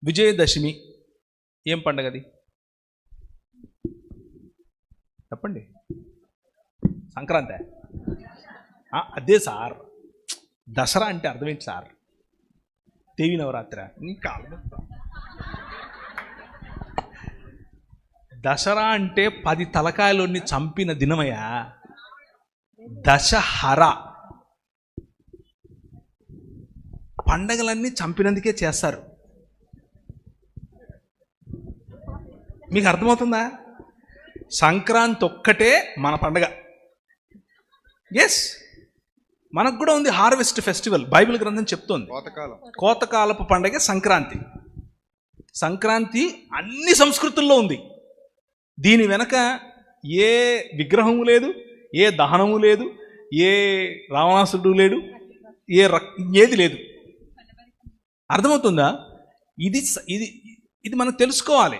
విజయదశమి ఏం పండగది చెప్పండి? సంక్రాంతి. అదే సార్. దసరా అంటే అర్థం ఏంటి సార్? దేవి నవరాత్రి. నీ కాలం. దసరా అంటే 10 తలకాయలని చంపిన దినమయ్యా. దశహర. పండగలన్నీ చంపినందుకే చేస్తారు. మీకు అర్థమవుతుందా? సంక్రాంతి ఒక్కటే మన పండగ. ఎస్, మనకు కూడా ఉంది హార్వెస్ట్ ఫెస్టివల్. బైబిల్ గ్రంథం చెప్తోంది కోతకాలపు పండగ సంక్రాంతి. సంక్రాంతి అన్ని సంస్కృతుల్లో ఉంది. దీని వెనక ఏ విగ్రహము లేదు, ఏ దహనము లేదు, ఏ రావణాసుడు లేడు, ఏది లేదు. అర్థమవుతుందా? ఇది ఇది ఇది మనం తెలుసుకోవాలి.